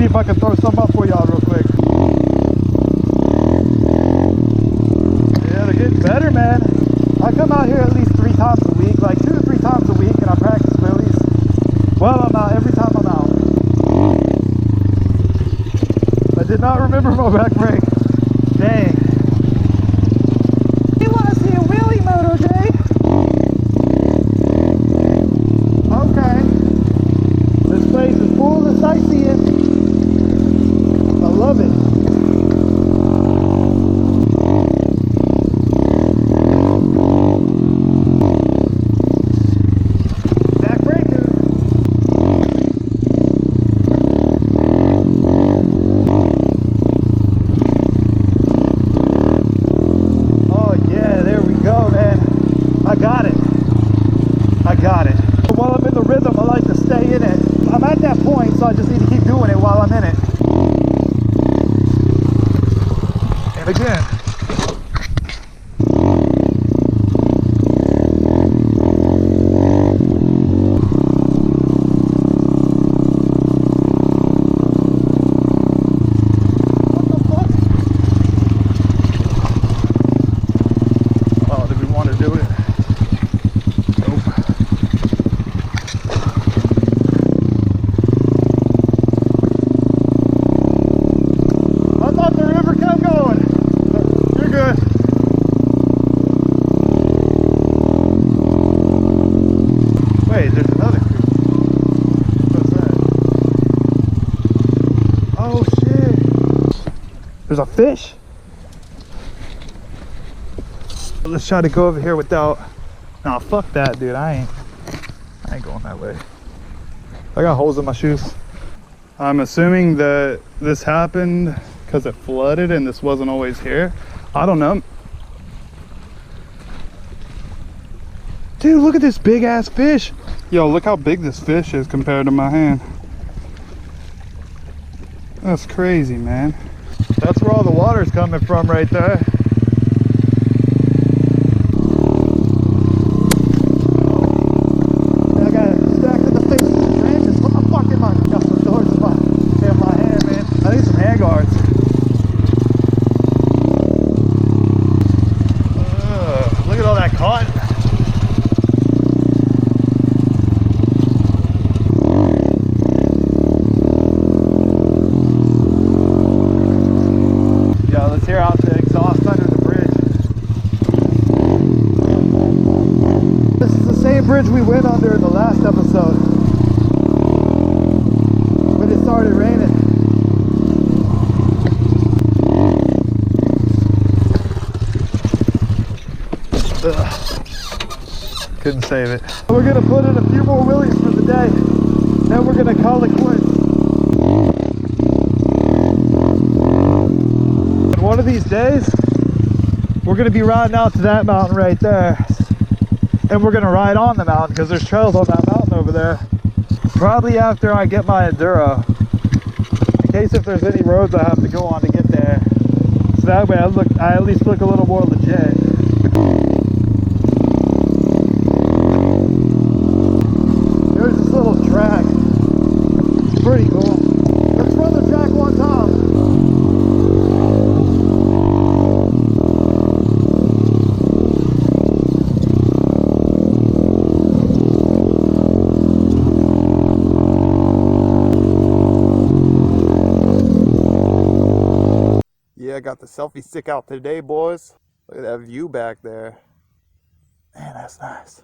if I can throw some up for y'all real quick. Yeah, they're getting better, man. I come out here at least 3 times a week, like 2 to 3 times a week, and I practice wheelies. Well, I'm out every time I'm out. I did not remember my back brake. Dang. You want to see a wheelie, Moto J? Okay. This place is full of sightseeing. I love it. Back breaker. Oh yeah, there we go, man. I got it. I got it. While I'm in the rhythm, I like to stay in it. I'm at that point, so I just need to keep doing it while I'm in it. And again. What the fuck? Oh, did we want to do it? Nope. I thought the river kept going. You're good. Wait, there's another creek. What's that? Oh shit. There's a fish. Let's try to go over here without. Nah, fuck that, dude. I ain't going that way. I got holes in my shoes. I'm assuming that this happened because it flooded and this wasn't always here. I don't know. Dude, look at this big ass fish. Yo, look how big this fish is compared to my hand. That's crazy, man. That's where all the water's coming from right there. I got stacked in the face of the branches. What the fuck am I? Got some doors in my hand, man. I need some hand guards. Look at all that cotton. Yeah, let's hear out the exhaust under the bridge. This is the same bridge we went under in the last episode when it started raining. Ugh. Couldn't save it. We're gonna put in a few more wheelies for the day, then we're gonna call it quits. And one of these days, we're gonna be riding out to that mountain right there, and we're gonna ride on the mountain because there's trails on that mountain over there. Probably after I get my enduro, in case if there's any roads I have to go on to get there. So that way I at least look a little more legit. There's this little track. It's pretty cool. Let's run the track one time. Yeah, I got the selfie stick out today, boys. Look at that view back there. Man, that's nice.